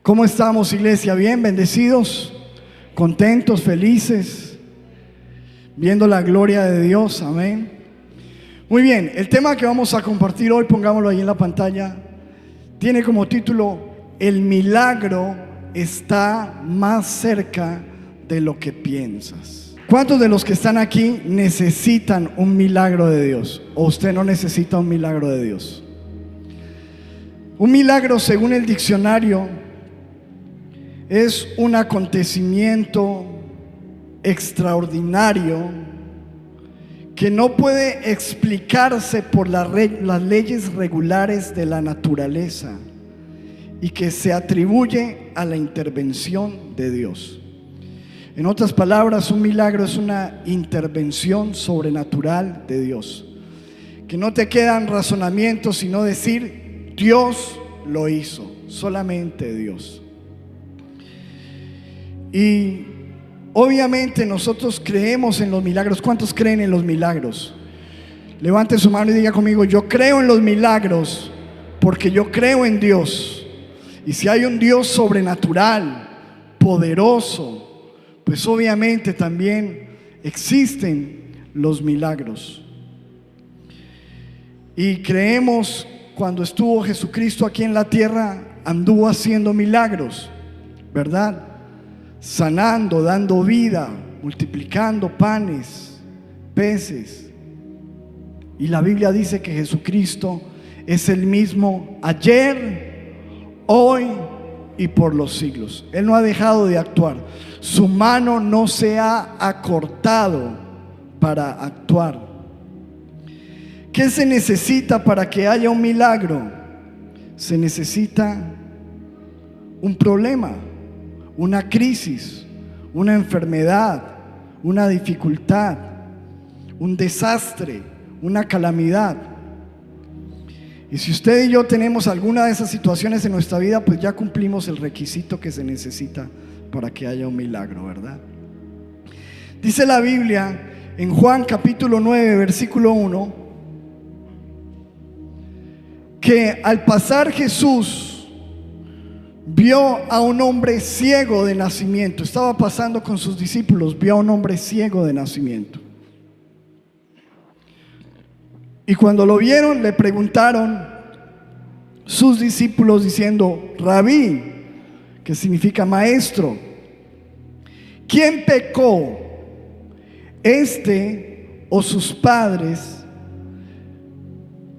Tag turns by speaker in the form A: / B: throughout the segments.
A: ¿Cómo estamos, iglesia? ¿Bien? ¿Bendecidos? ¿Contentos? ¿Felices? Viendo la gloria de Dios. Amén. Muy bien, el tema que vamos a compartir hoy, pongámoslo ahí en la pantalla, tiene como título: el milagro está más cerca de lo que piensas. ¿Cuántos de los que están aquí necesitan un milagro de Dios? ¿O usted no necesita un milagro de Dios? Un milagro, según el diccionario, es un acontecimiento extraordinario que no puede explicarse por las leyes regulares de la naturaleza y que se atribuye a la intervención de Dios. En otras palabras, un milagro es una intervención sobrenatural de Dios, que no te quedan razonamientos sino decir: Dios lo hizo, solamente Dios. Y obviamente nosotros creemos en los milagros. ¿Cuántos creen en los milagros? Levante su mano y diga conmigo: yo creo en los milagros porque yo creo en Dios. Y si hay un Dios sobrenatural, poderoso, pues obviamente también existen los milagros. Y creemos, cuando estuvo Jesucristo aquí en la tierra, anduvo haciendo milagros, ¿verdad? Sanando, dando vida, multiplicando panes, peces. Y la Biblia dice que Jesucristo es el mismo ayer, hoy y por los siglos. Él no ha dejado de actuar. Su mano no se ha acortado para actuar. ¿Qué se necesita para que haya un milagro? Se necesita un problema, una crisis, una enfermedad, una dificultad, un desastre, una calamidad. Y si usted y yo tenemos alguna de esas situaciones en nuestra vida, pues ya cumplimos el requisito que se necesita para que haya un milagro, ¿verdad? Dice la Biblia en Juan capítulo 9, versículo 1, que al pasar Jesús vio a un hombre ciego de nacimiento. Estaba pasando con sus discípulos, vio a un hombre ciego de nacimiento. Y cuando lo vieron, le preguntaron sus discípulos diciendo: Rabí, que significa maestro, ¿quién pecó, este o sus padres,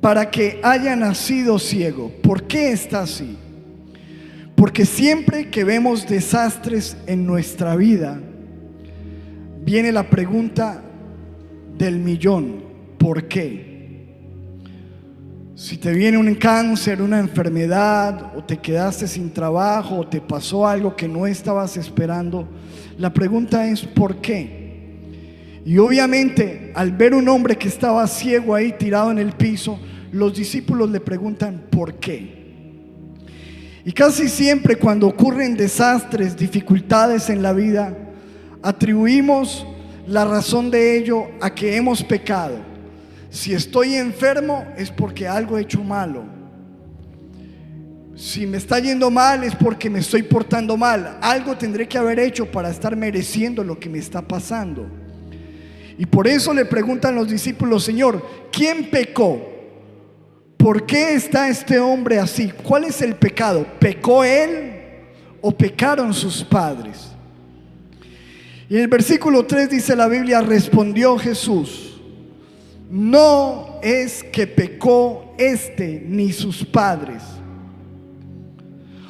A: para que haya nacido ciego? ¿Por qué está así? Porque siempre que vemos desastres en nuestra vida, viene la pregunta del millón: ¿por qué? Si te viene un cáncer, una enfermedad, o te quedaste sin trabajo, o te pasó algo que no estabas esperando, la pregunta es ¿por qué? Y obviamente, al ver un hombre que estaba ciego ahí tirado en el piso, los discípulos le preguntan ¿por qué? Y casi siempre cuando ocurren desastres, dificultades en la vida, atribuimos la razón de ello a que hemos pecado. Si estoy enfermo es porque algo he hecho malo. Si me está yendo mal es porque me estoy portando mal. Algo tendré que haber hecho para estar mereciendo lo que me está pasando. Y por eso le preguntan los discípulos: Señor, ¿quién pecó? ¿Por qué está este hombre así? ¿Cuál es el pecado? ¿Pecó él o pecaron sus padres? Y en el versículo 3 dice la Biblia: respondió Jesús: no es que pecó este ni sus padres.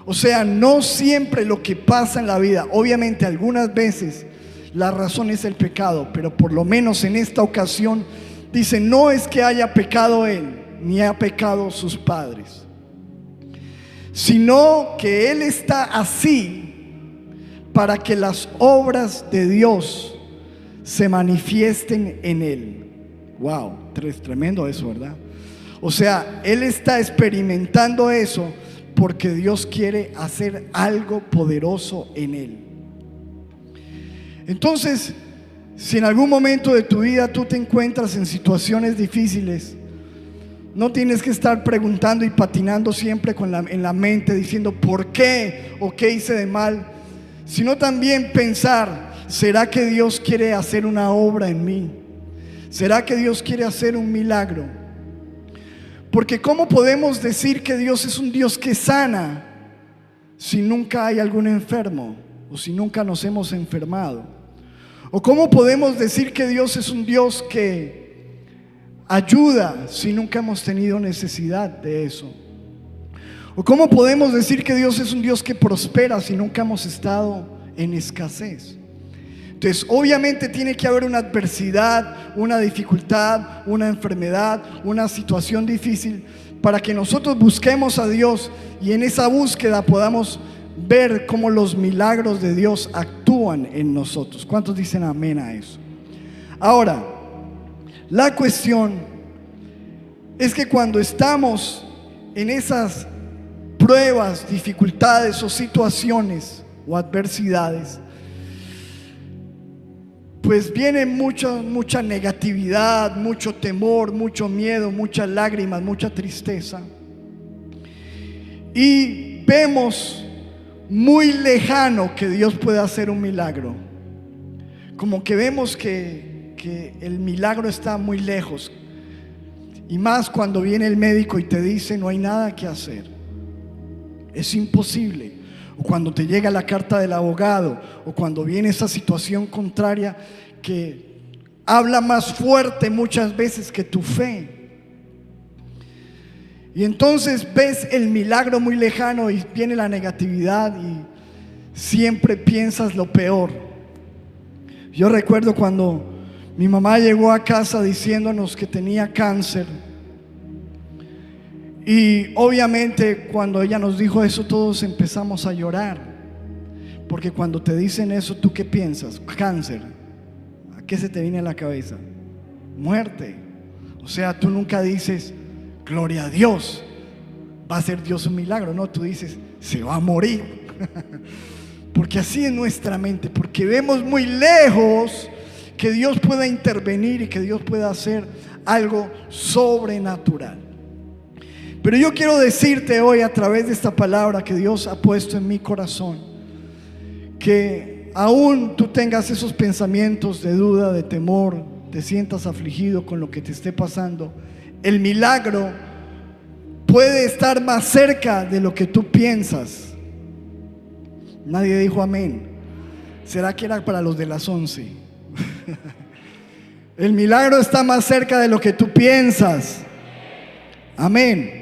A: O sea, no siempre lo que pasa en la vida, obviamente algunas veces la razón es el pecado, pero por lo menos en esta ocasión dice: no es que haya pecado él ni ha pecado sus padres, sino que él está así para que las obras de Dios se manifiesten en él. Wow, tremendo eso, ¿verdad? O sea, él está experimentando eso porque Dios quiere hacer algo poderoso en él. Entonces, si en algún momento de tu vida tú te encuentras en situaciones difíciles, No tienes que estar preguntando y patinando siempre en la mente diciendo ¿por qué? ¿O qué hice de mal? Sino también pensar, ¿será que Dios quiere hacer una obra en mí? ¿Será que Dios quiere hacer un milagro? Porque ¿cómo podemos decir que Dios es un Dios que sana si nunca hay algún enfermo o si nunca nos hemos enfermado? ¿O cómo podemos decir que Dios es un Dios que ayuda si nunca hemos tenido necesidad de eso? ¿O cómo podemos decir que Dios es un Dios que prospera si nunca hemos estado en escasez? Entonces, obviamente tiene que haber una adversidad, una dificultad, una enfermedad, una situación difícil para que nosotros busquemos a Dios y en esa búsqueda podamos ver cómo los milagros de Dios actúan en nosotros. ¿Cuántos dicen amén a eso? Ahora, la cuestión es que cuando estamos en esas pruebas, dificultades o situaciones o adversidades, pues viene mucha negatividad, mucho temor, mucho miedo, muchas lágrimas, mucha tristeza. Y vemos muy lejano que Dios pueda hacer un milagro. Como que vemos que el milagro está muy lejos. Y más cuando viene el médico y te dice no hay nada que hacer, es imposible. O cuando te llega la carta del abogado, o cuando viene esa situación contraria que habla más fuerte muchas veces que tu fe. Y entonces ves el milagro muy lejano y viene la negatividad y siempre piensas lo peor. Yo recuerdo cuando mi mamá llegó a casa diciéndonos que tenía cáncer. Y obviamente cuando ella nos dijo eso todos empezamos a llorar. Porque cuando te dicen eso, ¿tú qué piensas? Cáncer. ¿A qué se te viene a la cabeza? Muerte. O sea, tú nunca dices, gloria a Dios, va a hacer Dios un milagro. No, tú dices, se va a morir. Porque así es nuestra mente. Porque vemos muy lejos que Dios pueda intervenir y que Dios pueda hacer algo sobrenatural. Pero yo quiero decirte hoy a través de esta palabra que Dios ha puesto en mi corazón, que aún tú tengas esos pensamientos de duda, de temor, te sientas afligido con lo que te esté pasando, el milagro puede estar más cerca de lo que tú piensas. Nadie dijo amén. ¿Será que era para los de las 11? El milagro está más cerca de lo que tú piensas. Amén.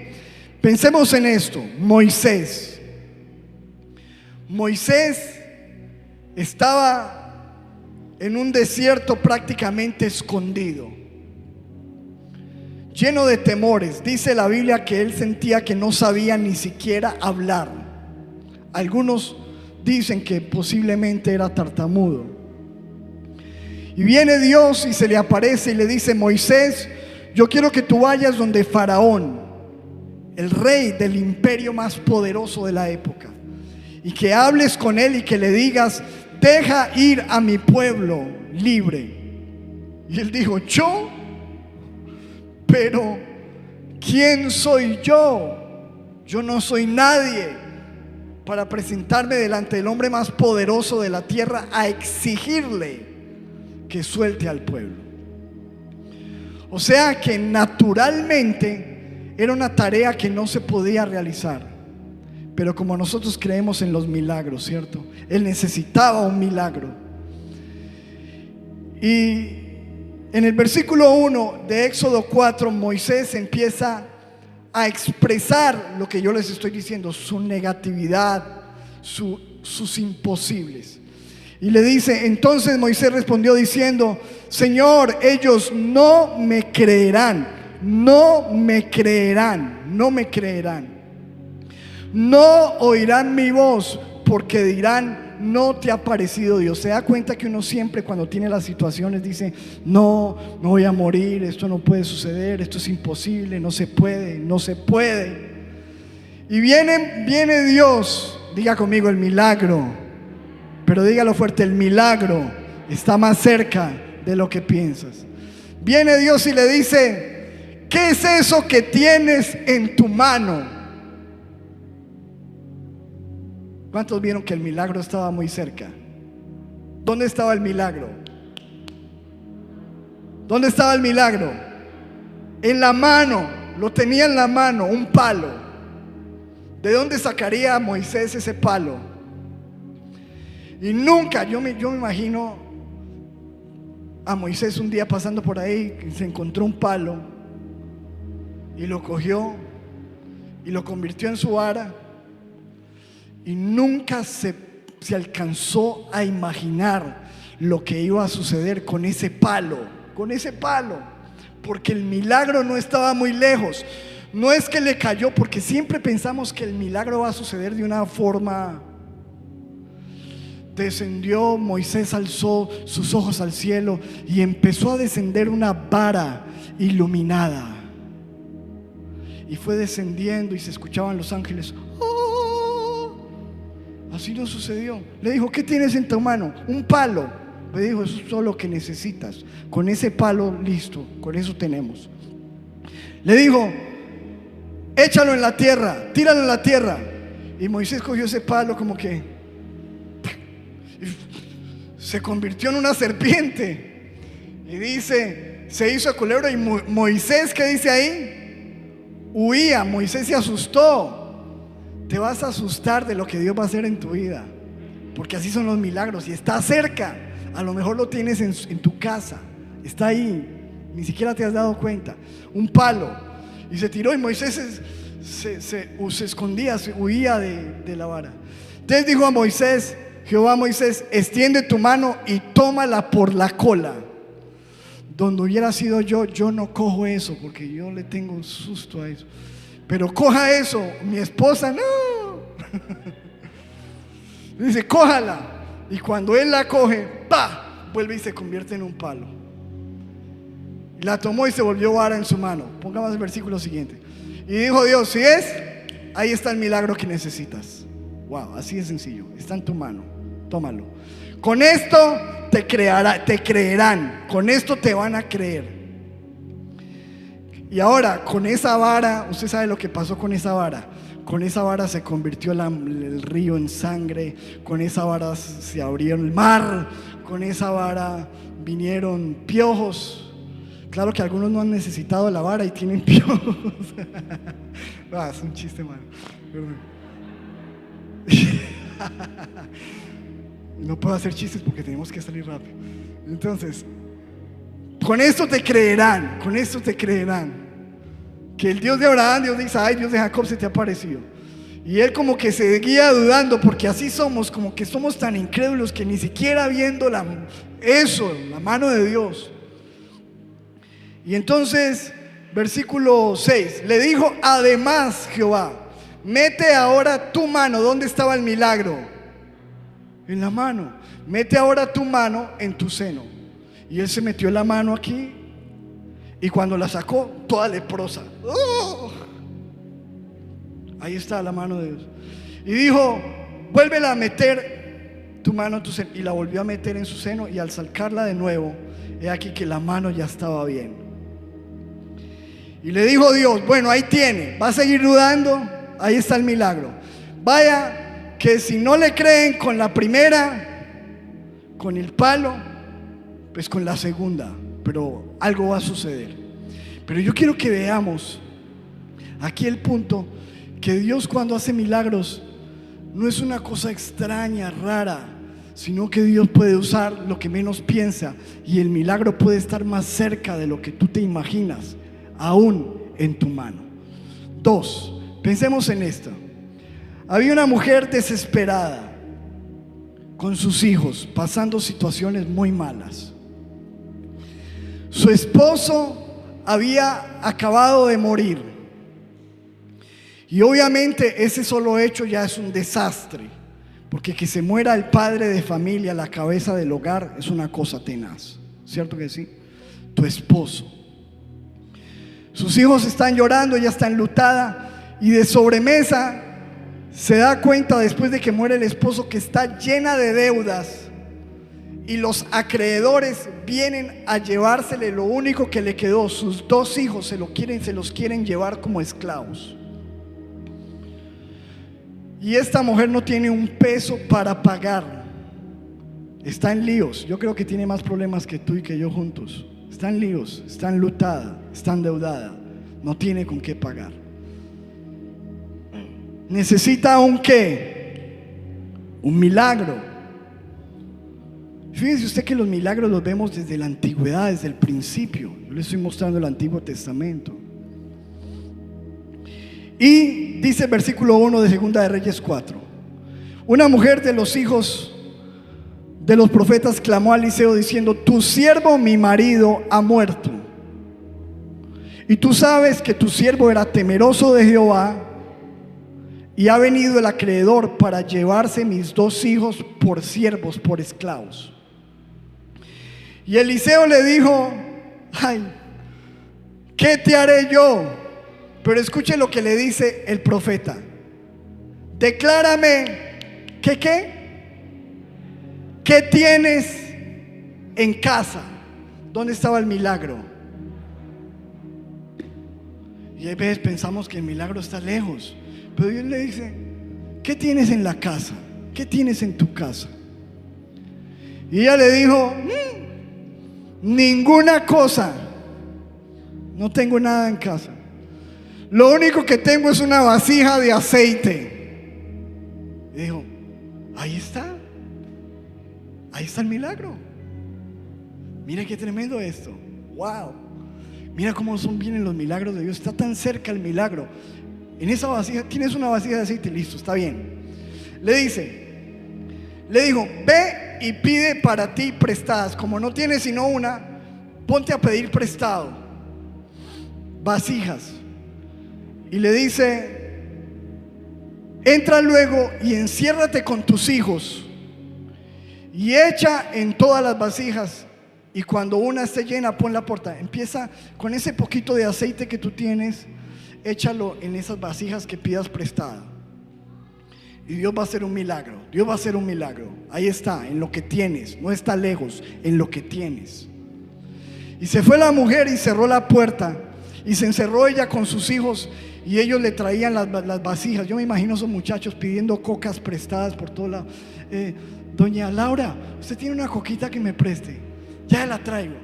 A: Pensemos en esto. Moisés estaba en un desierto prácticamente escondido, lleno de temores. Dice la Biblia que él sentía que no sabía ni siquiera hablar. Algunos dicen que posiblemente era tartamudo. Y viene Dios y se le aparece y le dice: Moisés, yo quiero que tú vayas donde Faraón, el rey del imperio más poderoso de la época, y que hables con él y que le digas: deja ir a mi pueblo libre. Y él dijo: ¿yo? Pero ¿quién soy yo? Yo no soy nadie para presentarme delante del hombre más poderoso de la tierra a exigirle que suelte al pueblo. O sea que naturalmente era una tarea que no se podía realizar. Pero como nosotros creemos en los milagros, ¿cierto? Él necesitaba un milagro. Y en el versículo 1 de Éxodo 4, Moisés empieza a expresar lo que yo les estoy diciendo, su negatividad, sus imposibles. Y le dice: entonces Moisés respondió diciendo: Señor, ellos no me creerán, no me creerán, no me creerán. No oirán mi voz porque dirán: no te ha parecido Dios. Se da cuenta que uno siempre cuando tiene las situaciones dice: no, me voy a morir, esto no puede suceder, esto es imposible, no se puede, no se puede. Y viene Dios, diga conmigo: el milagro. Pero dígalo fuerte: el milagro está más cerca de lo que piensas. Viene Dios y le dice: ¿qué es eso que tienes en tu mano? ¿Cuántos vieron que el milagro estaba muy cerca? ¿Dónde estaba el milagro? ¿Dónde estaba el milagro? En la mano, lo tenía en la mano, un palo. ¿De dónde sacaría Moisés ese palo? Y nunca, yo me imagino a Moisés un día pasando por ahí, y se encontró un palo y lo cogió y lo convirtió en su vara, y nunca se alcanzó a imaginar lo que iba a suceder con ese palo, porque el milagro no estaba muy lejos. No es que le cayó, porque siempre pensamos que el milagro va a suceder de una forma. Descendió, Moisés alzó sus ojos al cielo y empezó a descender una vara iluminada, y fue descendiendo y se escuchaban los ángeles. ¡Oh! Así no sucedió. Le dijo: ¿qué tienes en tu mano? Un palo. Le dijo: eso es todo lo que necesitas. Con ese palo, listo, con eso tenemos. Le dijo: échalo en la tierra, tíralo en la tierra. Y Moisés cogió ese palo, como que se convirtió en una serpiente, y dice, se hizo culebra. Y Moisés, ¿qué dice ahí? Huía. Moisés se asustó. Te vas a asustar de lo que Dios va a hacer en tu vida, porque así son los milagros, y está cerca. A lo mejor lo tienes en tu casa, está ahí, ni siquiera te has dado cuenta. Un palo, y se tiró, y Moisés se escondía, se huía de la vara. Entonces dijo a Moisés, Jehová a Moisés: extiende tu mano y tómala por la cola. Donde hubiera sido yo no cojo eso, porque yo le tengo un susto a eso. Pero coja eso, mi esposa no. Dice: cójala. Y cuando él la coge, ¡pa!, vuelve y se convierte en un palo. Y la tomó y se volvió vara en su mano. Pongamos el versículo siguiente. Y dijo Dios: si es, ahí está el milagro que necesitas. Wow, así de sencillo. Está en tu mano, tómalo. Con esto te creerán. Con esto te van a creer. Y ahora, con esa vara, usted sabe lo que pasó con esa vara. Con esa vara se convirtió el río en sangre. Con esa vara se abrió el mar. Con esa vara vinieron piojos. Claro que algunos no han necesitado la vara y tienen piojos. Es un chiste malo. No puedo hacer chistes porque tenemos que salir rápido. Entonces, con esto te creerán. Con esto te creerán que el Dios de Abraham, Dios de Isaac, Dios de Jacob se te ha aparecido. Y él como que se seguía dudando, porque así somos, como que somos tan incrédulos que ni siquiera viendo la mano de Dios. Y entonces, versículo 6, le dijo: además Jehová, mete ahora tu mano. ¿Dónde estaba el milagro? En la mano. Mete ahora tu mano en tu seno. Y él se metió la mano aquí, y cuando la sacó, toda leprosa. ¡Oh! Ahí está la mano de Dios. Y dijo: vuélvela a meter tu mano en tu seno. Y la volvió a meter en su seno, y al sacarla de nuevo, he aquí que la mano ya estaba bien. Y le dijo Dios: bueno, ahí tiene. ¿Va a seguir dudando? Ahí está el milagro. Vaya, que si no le creen con la primera, con el palo, pues con la segunda. Pero algo va a suceder. Pero yo quiero que veamos aquí el punto, que Dios, cuando hace milagros, no es una cosa extraña, rara, sino que Dios puede usar lo que menos piensa, y el milagro puede estar más cerca de lo que tú te imaginas, aún en tu mano. 2, pensemos en esto. Había una mujer desesperada con sus hijos, pasando situaciones muy malas. Su esposo había acabado de morir, y obviamente ese solo hecho ya es un desastre, porque que se muera el padre de familia, la cabeza del hogar, es una cosa tenaz, ¿cierto que sí? Tu esposo. Sus hijos están llorando, ella está enlutada, y de sobremesa se da cuenta, después de que muere el esposo, que está llena de deudas y los acreedores vienen a llevársele lo único que le quedó, sus 2 hijos, se los quieren llevar como esclavos. Y esta mujer no tiene un peso para pagar. Está en líos. Yo creo que tiene más problemas que tú y que yo juntos. Está en líos, está enlutada, está endeudada. No tiene con qué pagar. Necesita un qué, un milagro. Fíjese usted que los milagros los vemos desde la antigüedad, desde el principio. Yo le estoy mostrando el Antiguo Testamento. Y dice el versículo 1 de Segunda de Reyes 4: una mujer de los hijos de los profetas clamó a Eliseo diciendo: tu siervo mi marido ha muerto, y tú sabes que tu siervo era temeroso de Jehová, y ha venido el acreedor para llevarse mis 2 hijos por siervos, por esclavos. Y Eliseo le dijo: ay, ¿qué te haré yo? Pero escuche lo que le dice el profeta: declárame, ¿qué tienes en casa? ¿Dónde estaba el milagro? Y a veces pensamos que el milagro está lejos, pero Dios le dice: ¿qué tienes en la casa? ¿Qué tienes en tu casa? Y ella le dijo: ninguna cosa, no tengo nada en casa. Lo único que tengo es una vasija de aceite. Y dijo: ahí está el milagro. Mira qué tremendo esto. Wow. Mira cómo vienen los milagros de Dios. Está tan cerca el milagro. En esa vasija, tienes una vasija de aceite, listo, está bien. Le dijo: ve y pide para ti prestadas. Como no tienes sino una, ponte a pedir prestado vasijas. Y le dice: entra luego y enciérrate con tus hijos y echa en todas las vasijas, y cuando una esté llena, pon la puerta. Empieza con ese poquito de aceite que tú tienes, échalo en esas vasijas que pidas prestada, y Dios va a hacer un milagro. Dios va a hacer un milagro. Ahí está, en lo que tienes. No está lejos, en lo que tienes. Y se fue la mujer y cerró la puerta, y se encerró ella con sus hijos, y ellos le traían las vasijas. Yo me imagino a esos muchachos pidiendo cocas prestadas por todo lado. Doña Laura, usted tiene una coquita que me preste. Ya la traigo.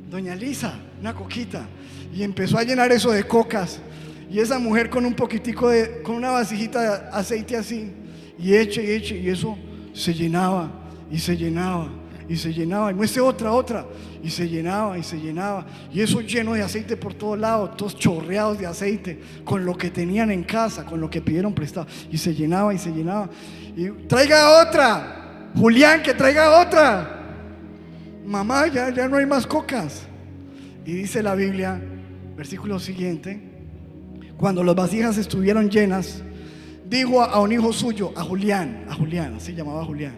A: Doña Lisa, una coquita. Y empezó a llenar eso de cocas. Y esa mujer con un poquitico con una vasijita de aceite así, y eche, y eso se llenaba, y se llenaba, y se llenaba, y muestre otra, y se llenaba, y eso lleno de aceite por todos lados, todos chorreados de aceite, con lo que tenían en casa, con lo que pidieron prestado, y se llenaba, y traiga otra, Julián, que traiga otra, mamá, ya no hay más cocas. Y dice la Biblia, versículo siguiente: cuando las vasijas estuvieron llenas, dijo a un hijo suyo, a Julián, así llamaba Julián,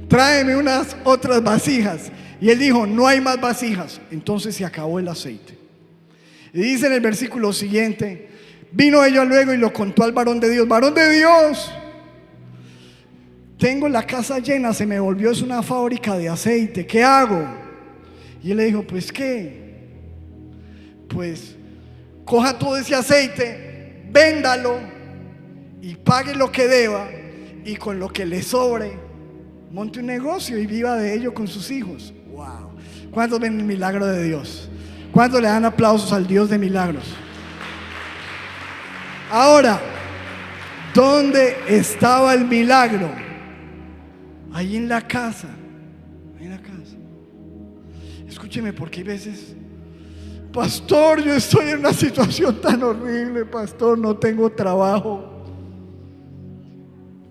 A: tráeme unas otras vasijas. Y él dijo: no hay más vasijas. Entonces se acabó el aceite. Y dice en el versículo siguiente: vino ella luego y lo contó al varón de Dios. Varón de Dios, tengo la casa llena, se me volvió, es una fábrica de aceite, ¿qué hago? Y él le dijo: pues qué, pues coja todo ese aceite, véndalo y pague lo que deba, y con lo que le sobre monte un negocio y viva de ello con sus hijos. Wow. ¿Cuántos ven el milagro de Dios? ¿Cuántos le dan aplausos al Dios de milagros? Ahora, ¿dónde estaba el milagro? Ahí en la casa. Ahí en la casa. Escúcheme, porque hay veces: pastor, yo estoy en una situación tan horrible, pastor, no tengo trabajo.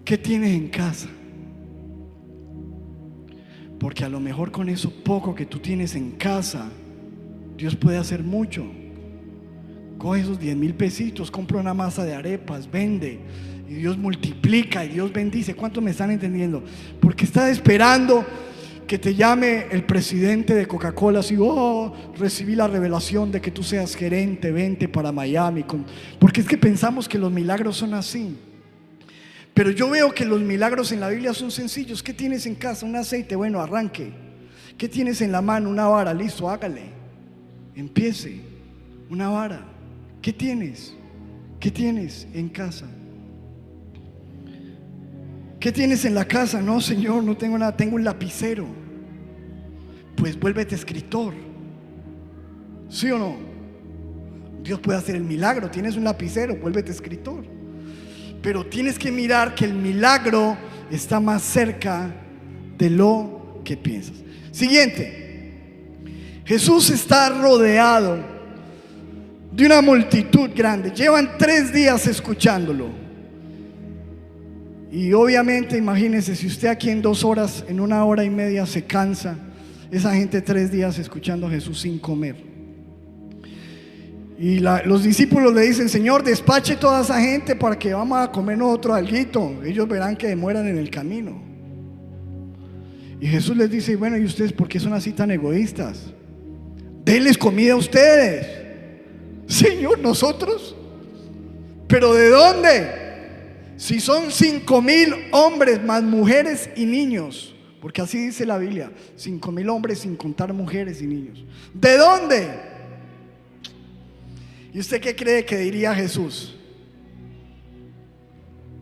A: ¿Qué tienes en casa? Porque a lo mejor con eso poco que tú tienes en casa, Dios puede hacer mucho. Coge esos 10,000 pesitos, compra una masa de arepas, vende, y Dios multiplica y Dios bendice. ¿Cuántos me están entendiendo? Porque está esperando que te llame el presidente de Coca-Cola, así: oh, recibí la revelación de que tú seas gerente, vente para Miami. Porque es que pensamos que los milagros son así. Pero yo veo que los milagros en la Biblia son sencillos. ¿Qué tienes en casa? Un aceite, bueno, arranque. ¿Qué tienes en la mano? Una vara, listo, hágale. Empiece. Una vara. ¿Qué tienes? ¿Qué tienes en casa? ¿Qué tienes en la casa? No, Señor, no tengo nada, tengo un lapicero. Pues vuélvete escritor. ¿Sí o no? Dios puede hacer el milagro. Tienes un lapicero, vuélvete escritor. Pero tienes que mirar que el milagro está más cerca de lo que piensas. Siguiente. Jesús está rodeado de una multitud grande. Llevan 3 días escuchándolo. Y obviamente, imagínense, si usted aquí en 2 horas, en 1 hora y media se cansa, esa gente 3 días escuchando a Jesús sin comer. Y los discípulos le dicen: Señor, despache toda esa gente para que vamos a comer nosotros alguito. Ellos verán que mueran en el camino. Y Jesús les dice: bueno, ¿y ustedes por qué son así tan egoístas? Denles comida a ustedes. Señor, ¿nosotros? ¿Pero de dónde? Si son 5,000 hombres más mujeres y niños, porque así dice la Biblia, 5,000 hombres sin contar mujeres y niños. ¿De dónde? ¿Y usted qué cree que diría Jesús?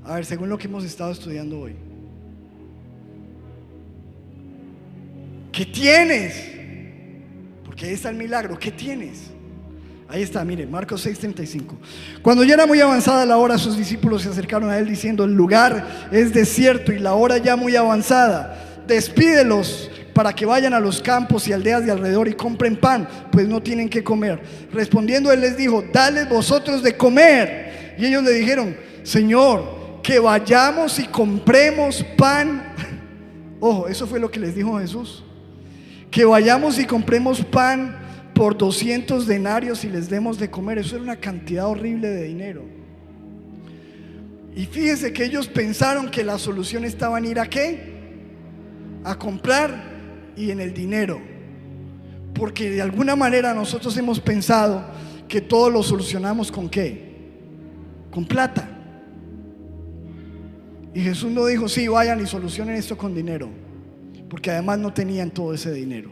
A: A ver, según lo que hemos estado estudiando hoy. ¿Qué tienes? Porque ahí está el milagro. ¿Qué tienes? Ahí está, mire, Marcos 6:35. Cuando ya era muy avanzada la hora, sus discípulos se acercaron a él diciendo: el lugar es desierto y la hora ya muy avanzada. Despídelos para que vayan a los campos y aldeas de alrededor y compren pan, pues no tienen que comer. Respondiendo él les dijo: dales vosotros de comer. Y ellos le dijeron: Señor, que vayamos y compremos pan. Ojo, eso fue lo que les dijo Jesús. Que vayamos y compremos pan por 200 denarios y les demos de comer. Eso era una cantidad horrible de dinero. Y fíjense que ellos pensaron que la solución estaba en ir a ¿qué? A comprar y en el dinero. Porque de alguna manera nosotros hemos pensado que todo lo solucionamos ¿con qué? Con plata. Y Jesús no dijo: sí, vayan y solucionen esto con dinero, porque además no tenían todo ese dinero.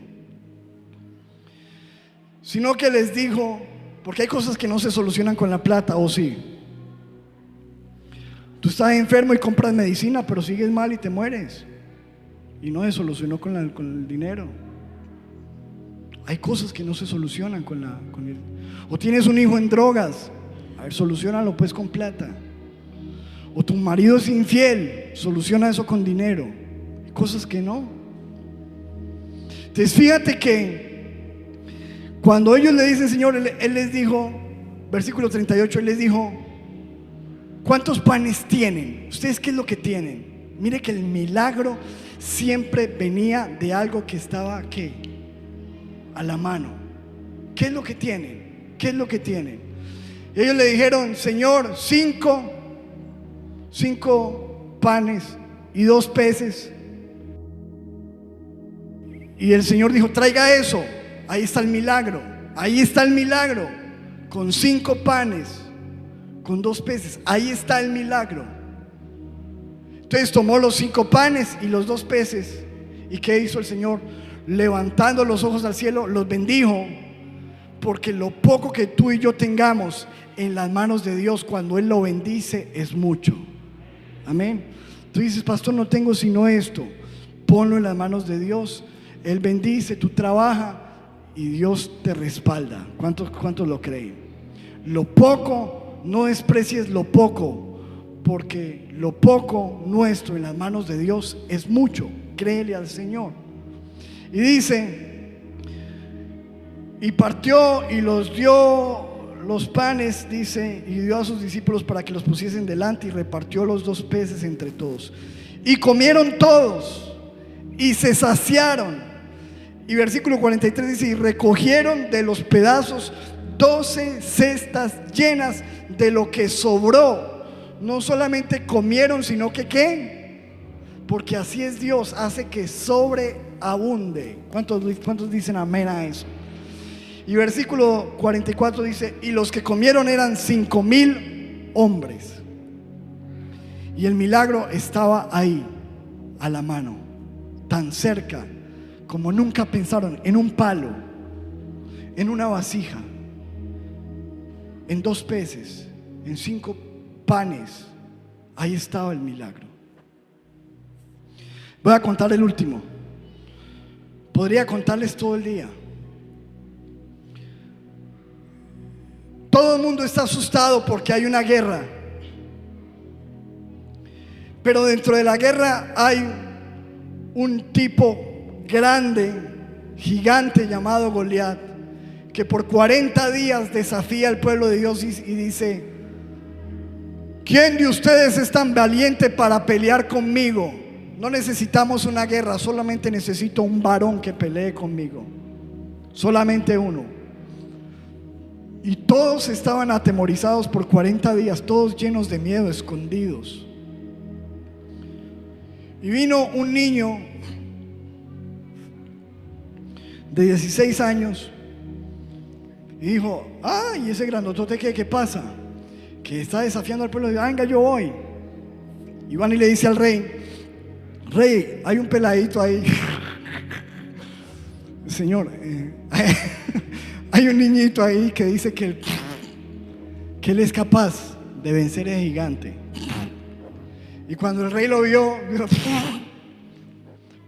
A: Sino que les dijo, porque hay cosas que no se solucionan con la plata, ¿o sí? Tú estás enfermo y compras medicina, pero sigues mal y te mueres. Y no se solucionó con el dinero. Hay cosas que no se solucionan con el. O tienes un hijo en drogas, a ver, solucionalo pues con plata. O tu marido es infiel, soluciona eso con dinero. Hay cosas que no. Entonces fíjate que cuando ellos le dicen: Señor, él les dijo, versículo 38, él les dijo: ¿cuántos panes tienen? ¿Ustedes qué es lo que tienen? Mire que el milagro siempre venía de algo que estaba ¿qué? A la mano. ¿Qué es lo que tienen? ¿Qué es lo que tienen? Y ellos le dijeron: Señor, 5 panes y 2 peces. Y el Señor dijo: traiga eso. Ahí está el milagro. Ahí está el milagro. Con 5 panes, con 2 peces. Ahí está el milagro. Entonces tomó los 5 panes y los 2 peces. ¿Y qué hizo el Señor? Levantando los ojos al cielo, los bendijo. Porque lo poco que tú y yo tengamos en las manos de Dios, cuando Él lo bendice, es mucho. Amén. Tú dices: pastor, no tengo sino esto. Ponlo en las manos de Dios. Él bendice, tú trabajas y Dios te respalda. ¿Cuántos lo creen? Lo poco, no desprecies lo poco, porque lo poco nuestro en las manos de Dios es mucho. Créele al Señor. Y dice: y partió y los dio los panes, dice, y dio a sus discípulos para que los pusiesen delante, y repartió los 2 peces entre todos. Y comieron todos y se saciaron. Y versículo 43 dice: y recogieron de los pedazos 12 cestas llenas de lo que sobró. No solamente comieron, sino que ¿qué? Porque así es Dios, hace que sobreabunde. ¿Cuántos dicen amén a eso? Y versículo 44 dice: y los que comieron eran 5,000 hombres. Y el milagro estaba ahí, a la mano, tan cerca como nunca pensaron, en un palo, en una vasija, en 2 peces, en 5 panes. Ahí estaba el milagro. Voy a contar el último. Podría contarles todo el día. Todo el mundo está asustado porque hay una guerra. Pero dentro de la guerra hay un tipo grande, gigante llamado Goliat, que por 40 días desafía al pueblo de Dios y dice: ¿quién de ustedes es tan valiente para pelear conmigo? No necesitamos una guerra, solamente necesito un varón que pelee conmigo. Solamente uno. Y todos estaban atemorizados por 40 días, todos llenos de miedo, escondidos. Y vino un niño de 16 años y dijo: ¿y ese grandotote qué pasa? Que está desafiando al pueblo. Venga, yo voy. Y van y le dice al rey: rey, hay un peladito ahí. Señor, hay un niñito ahí que dice que él es capaz de vencer a ese gigante. Y cuando el rey lo vio, dijo: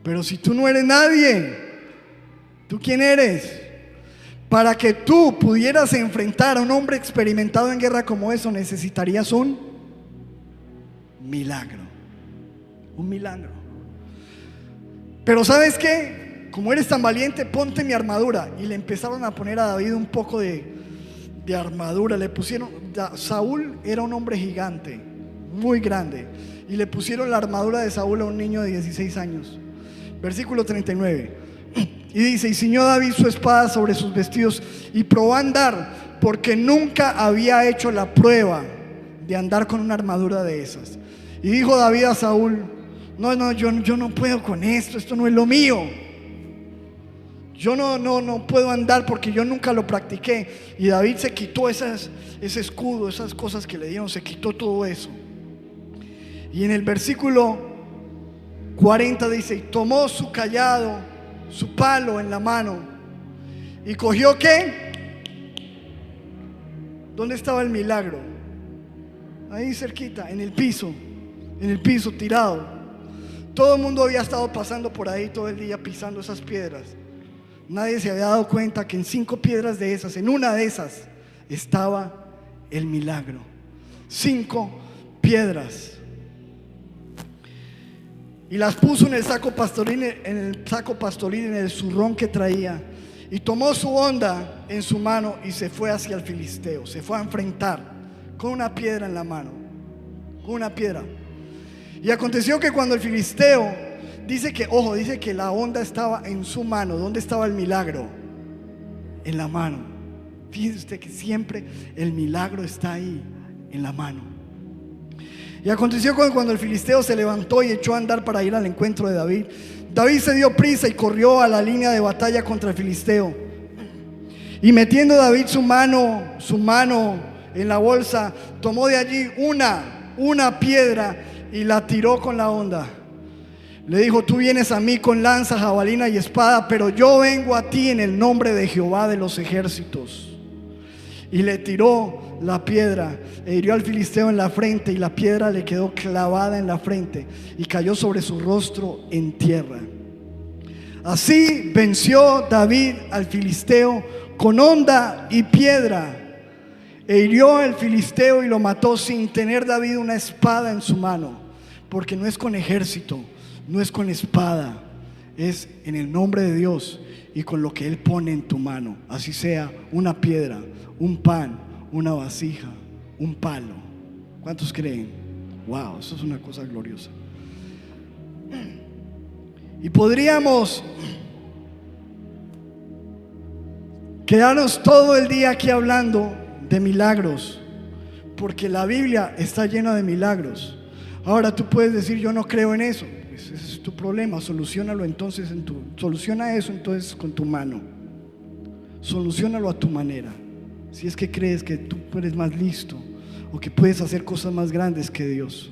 A: pero si tú no eres nadie, ¿tú quién eres? Para que tú pudieras enfrentar a un hombre experimentado en guerra como eso, necesitarías un milagro. Un milagro. Pero ¿sabes qué? Como eres tan valiente, ponte mi armadura. Y le empezaron a poner a David un poco de armadura. Le pusieron, Saúl era un hombre gigante, muy grande, y le pusieron la armadura de Saúl a un niño de 16 años. Versículo 39. Y dice: y ciñó David su espada sobre sus vestidos y probó a andar, porque nunca había hecho la prueba de andar con una armadura de esas. Y dijo David a Saúl: no, yo no puedo con esto no es lo mío. Yo no puedo andar porque yo nunca lo practiqué. Y David se quitó ese escudo, esas cosas que le dieron, se quitó todo eso. Y en el versículo 40 dice: y tomó su cayado, su palo en la mano, y cogió ¿qué? ¿Dónde estaba el milagro? Ahí cerquita, en el piso tirado. Todo el mundo había estado pasando por ahí todo el día pisando esas piedras. Nadie se había dado cuenta que en 5 piedras de esas, en una de esas, estaba el milagro. 5 piedras. Y las puso en el saco pastoril, en el zurrón que traía. Y tomó su honda en su mano y se fue hacia el filisteo. Se fue a enfrentar con una piedra en la mano. Con una piedra. Y aconteció que cuando el filisteo, dice que la honda estaba en su mano. ¿Dónde estaba el milagro? En la mano. Fíjese usted que siempre el milagro está ahí, en la mano. Y aconteció que cuando el filisteo se levantó y echó a andar para ir al encuentro de David, David se dio prisa y corrió a la línea de batalla contra el filisteo. Y metiendo David su mano en la bolsa, tomó de allí una piedra y la tiró con la honda. Le dijo: tú vienes a mí con lanza, jabalina y espada, pero yo vengo a ti en el nombre de Jehová de los ejércitos. Y le tiró la piedra e hirió al filisteo en la frente, y la piedra le quedó clavada en la frente y cayó sobre su rostro en tierra. Así venció David al filisteo con honda y piedra, e hirió al filisteo y lo mató sin tener David una espada en su mano, porque no es con ejército, no es con espada, es en el nombre de Dios y con lo que Él pone en tu mano, así sea una piedra, un pan, una vasija, un palo. ¿Cuántos creen? Wow, eso es una cosa gloriosa. Y podríamos quedarnos todo el día aquí hablando de milagros, porque la Biblia está llena de milagros. Ahora tú puedes decir: yo no creo en eso. Pues ese es tu problema, solucionalo entonces soluciona eso entonces con tu mano. Solucionalo a tu manera. Si es que crees que tú eres más listo o que puedes hacer cosas más grandes que Dios.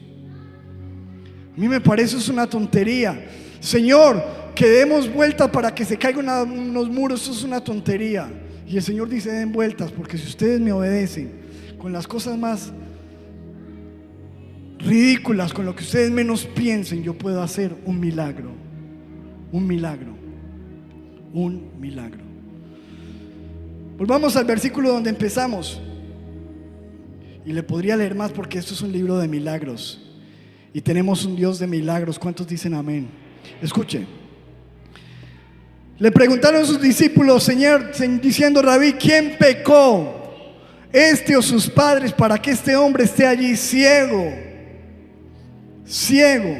A: A mí me parece es una tontería. Señor, que demos vueltas para que se caigan unos muros, eso es una tontería. Y el Señor dice: den vueltas, porque si ustedes me obedecen con las cosas más ridículas, con lo que ustedes menos piensen, yo puedo hacer un milagro. Un milagro. Un milagro. Volvamos al versículo donde empezamos. Y le podría leer más porque esto es un libro de milagros. Y tenemos un Dios de milagros. ¿Cuántos dicen amén? Escuche. Le preguntaron a sus discípulos, Señor, diciendo: Rabí, ¿quién pecó? ¿Este o sus padres, para que este hombre esté allí ciego? Ciego.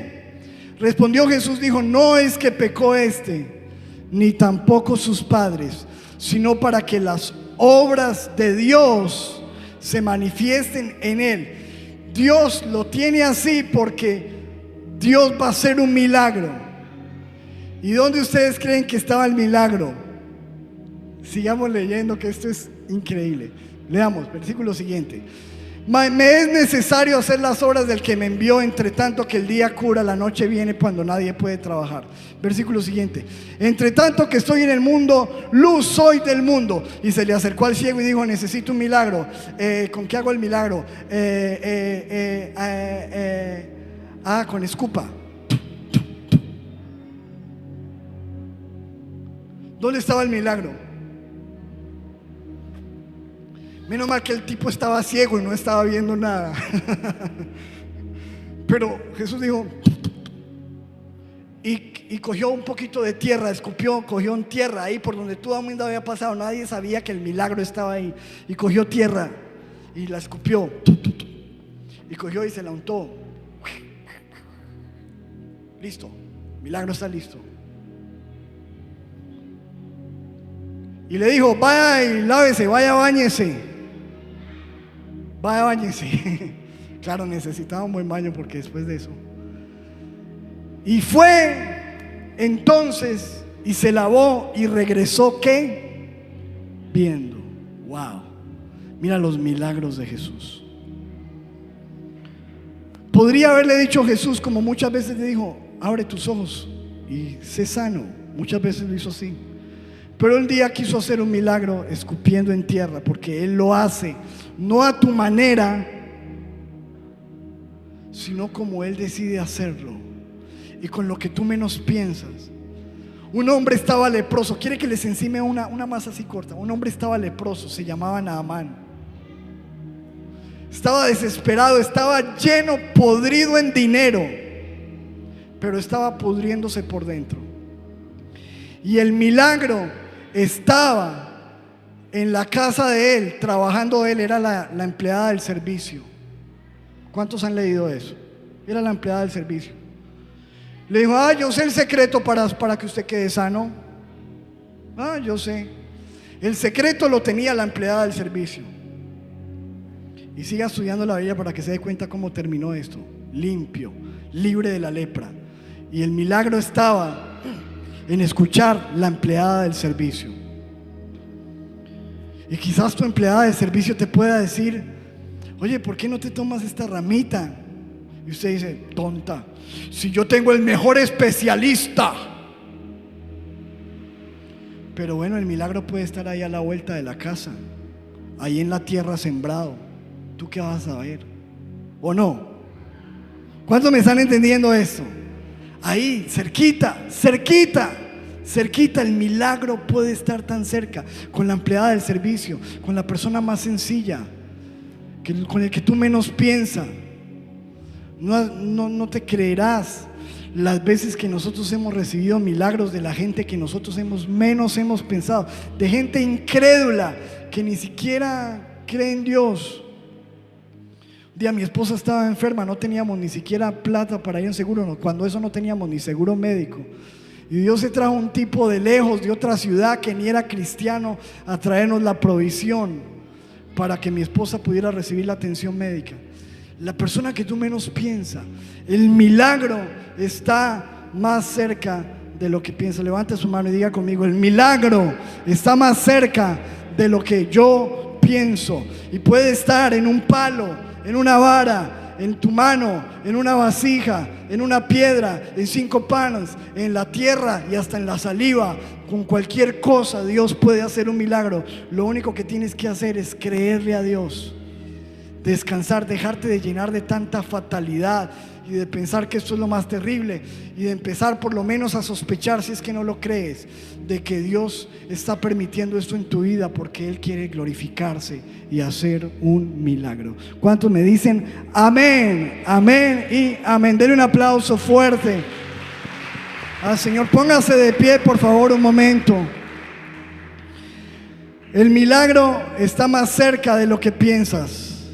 A: Respondió Jesús, dijo: no es que pecó este, ni tampoco sus padres, sino para que las obras de Dios se manifiesten en él. Dios lo tiene así porque Dios va a hacer un milagro. ¿Y dónde ustedes creen que estaba el milagro? Sigamos leyendo, que esto es increíble. Leamos, versículo siguiente. Me es necesario hacer las obras del que me envió, entre tanto que el día cura, la noche viene cuando nadie puede trabajar. Versículo siguiente. Entre tanto que estoy en el mundo, luz soy del mundo. Y se le acercó al ciego y dijo: necesito un milagro. ¿Con qué hago el milagro? Con escupa. ¿Dónde estaba el milagro? Menos mal que el tipo estaba ciego y no estaba viendo nada. Pero Jesús dijo, y cogió un poquito de tierra, escupió, cogió en tierra ahí por donde todo el mundo había pasado. Nadie sabía que el milagro estaba ahí. Y cogió tierra y la escupió. Y cogió y se la untó. Listo, el milagro está listo. Y le dijo: vaya y lávese, vaya, báñese. Vaya, báñese. Claro, necesitaba un buen baño porque después de eso. Y fue entonces y se lavó y regresó, ¿qué? Viendo. Wow. Mira los milagros de Jesús. Podría haberle dicho Jesús, como muchas veces le dijo: abre tus ojos y sé sano. Muchas veces lo hizo así. Pero un día quiso hacer un milagro escupiendo en tierra, porque Él lo hace no a tu manera, sino como Él decide hacerlo y con lo que tú menos piensas. Un hombre estaba leproso. Quiere que les encime una más así corta. Un hombre estaba leproso, se llamaba Naamán. Estaba desesperado, estaba lleno, podrido en dinero, pero estaba pudriéndose por dentro. Y el milagro estaba en la casa de él, trabajando él, era la empleada del servicio. ¿Cuántos han leído eso? Era la empleada del servicio. Le dijo: yo sé el secreto para que usted quede sano. Yo sé. El secreto lo tenía la empleada del servicio. Y siga estudiando la Biblia para que se dé cuenta cómo terminó esto. Limpio, libre de la lepra. Y el milagro estaba en escuchar la empleada del servicio. Y quizás tu empleada de servicio te pueda decir: oye, ¿por qué no te tomas esta ramita? Y usted dice: tonta, si yo tengo el mejor especialista. Pero bueno, el milagro puede estar ahí a la vuelta de la casa, ahí en la tierra sembrado. ¿Tú qué vas a ver? ¿O no? ¿Cuántos me están entendiendo esto? Ahí, cerquita, cerquita, cerquita. El milagro puede estar tan cerca, con la empleada del servicio, con la persona más sencilla, con el que tú menos piensas. No te creerás las veces que nosotros hemos recibido milagros de la gente que nosotros menos hemos pensado, de gente incrédula que ni siquiera cree en Dios. Un día mi esposa estaba enferma, no teníamos ni siquiera plata para ir en seguro, cuando eso no teníamos ni seguro médico. Y Dios se trajo un tipo de lejos, de otra ciudad que ni era cristiano, a traernos la provisión para que mi esposa pudiera recibir la atención médica. La persona que tú menos piensas, el milagro está más cerca de lo que piensas. Levante su mano y diga conmigo: el milagro está más cerca de lo que yo pienso. Y puede estar en un palo, en una vara, en tu mano, en una vasija, en una piedra, en 5 panes, en la tierra y hasta en la saliva. Con cualquier cosa Dios puede hacer un milagro. Lo único que tienes que hacer es creerle a Dios, descansar, dejarte de llenar de tanta fatalidad y de pensar que esto es lo más terrible, y de empezar por lo menos a sospechar, si es que no lo crees, de que Dios está permitiendo esto en tu vida porque Él quiere glorificarse y hacer un milagro. ¿Cuántos me dicen amén, amén y amén? Denle un aplauso fuerte al Señor. Póngase de pie, por favor, un momento. El milagro está más cerca de lo que piensas.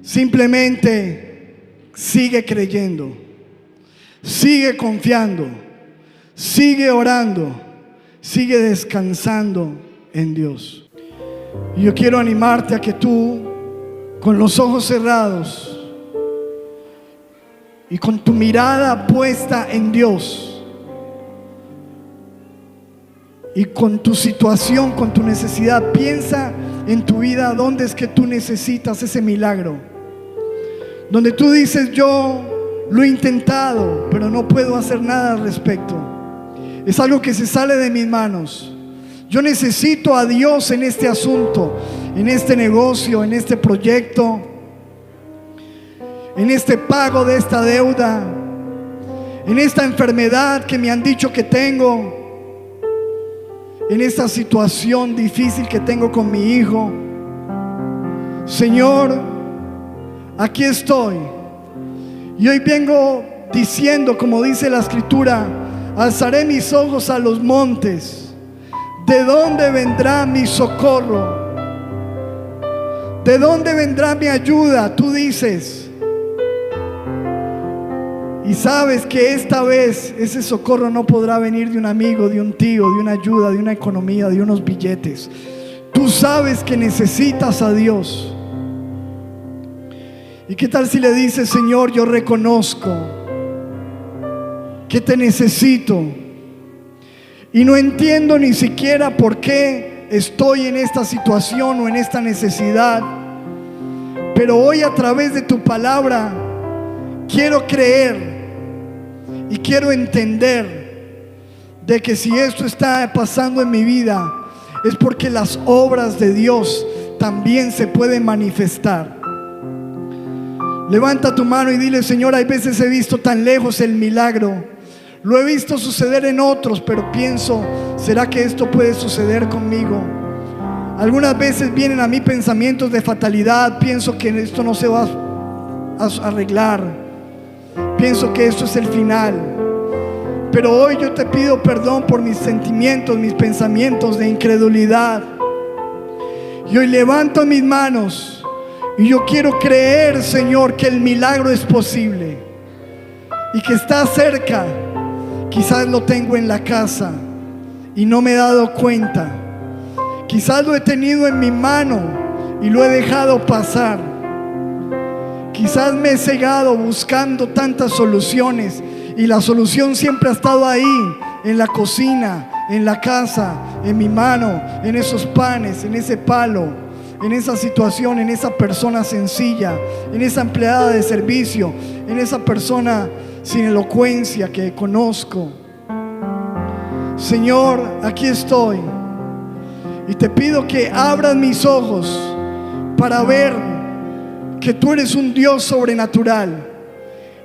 A: Simplemente sigue creyendo, sigue confiando, sigue orando, sigue descansando en Dios. Y yo quiero animarte a que tú, con los ojos cerrados y con tu mirada puesta en Dios, y con tu situación, con tu necesidad, piensa en tu vida dónde es que tú necesitas ese milagro. Donde tú dices: yo lo he intentado, pero no puedo hacer nada al respecto. Es algo que se sale de mis manos. Yo necesito a Dios en este asunto, en este negocio, en este proyecto, en este pago de esta deuda, en esta enfermedad que me han dicho que tengo, en esta situación difícil que tengo con mi hijo. Señor, aquí estoy. Y hoy vengo diciendo, como dice la Escritura: alzaré mis ojos a los montes. ¿De dónde vendrá mi socorro? ¿De dónde vendrá mi ayuda? Tú dices. Y sabes que esta vez ese socorro no podrá venir de un amigo, de un tío, de una ayuda, de una economía, de unos billetes. Tú sabes que necesitas a Dios. ¿Y qué tal si le dices: Señor, yo reconozco que te necesito y no entiendo ni siquiera por qué estoy en esta situación o en esta necesidad, pero hoy, a través de tu palabra, quiero creer y quiero entender de que si esto está pasando en mi vida es porque las obras de Dios también se pueden manifestar. Levanta tu mano y dile: Señor, hay veces he visto tan lejos el milagro, lo he visto suceder en otros, pero pienso: ¿será que esto puede suceder conmigo? Algunas veces vienen a mí pensamientos de fatalidad. Pienso que esto no se va a arreglar, pienso que esto es el final. Pero hoy yo te pido perdón por mis sentimientos, mis pensamientos de incredulidad. Y hoy levanto mis manos y yo quiero creer, Señor, que el milagro es posible y que está cerca. Quizás lo tengo en la casa y no me he dado cuenta. Quizás lo he tenido en mi mano y lo he dejado pasar. Quizás me he cegado buscando tantas soluciones y la solución siempre ha estado ahí, en la cocina, en la casa, en mi mano, en esos panes, en ese palo, en esa situación, en esa persona sencilla, en esa empleada de servicio, en esa persona sin elocuencia que conozco. Señor, aquí estoy y te pido que abras mis ojos para ver que tú eres un Dios sobrenatural.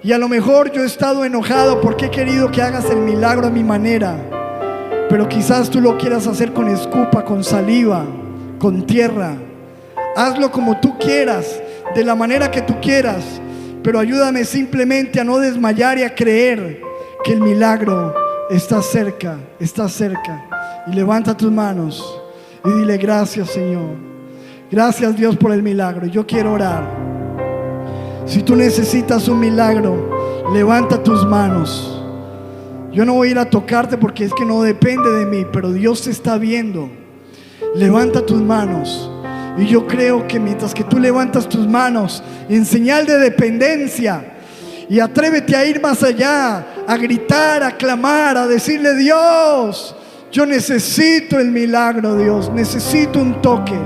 A: Y a lo mejor yo he estado enojado porque he querido que hagas el milagro a mi manera, pero quizás tú lo quieras hacer con escupa, con saliva, con tierra. Hazlo como tú quieras, de la manera que tú quieras, pero ayúdame simplemente a no desmayar y a creer que el milagro está cerca, está cerca. Y levanta tus manos y dile: gracias, Señor. Gracias, Dios, por el milagro. Yo quiero orar. Si tú necesitas un milagro, levanta tus manos. Yo no voy a ir a tocarte porque es que no depende de mí, pero Dios te está viendo. Levanta tus manos. Y yo creo que mientras que tú levantas tus manos en señal de dependencia, y atrévete a ir más allá, a gritar, a clamar, a decirle: Dios, yo necesito el milagro, Dios, necesito un toque.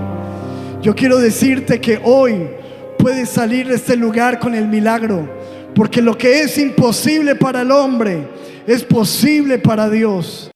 A: Yo quiero decirte que hoy puedes salir de este lugar con el milagro, porque lo que es imposible para el hombre es posible para Dios.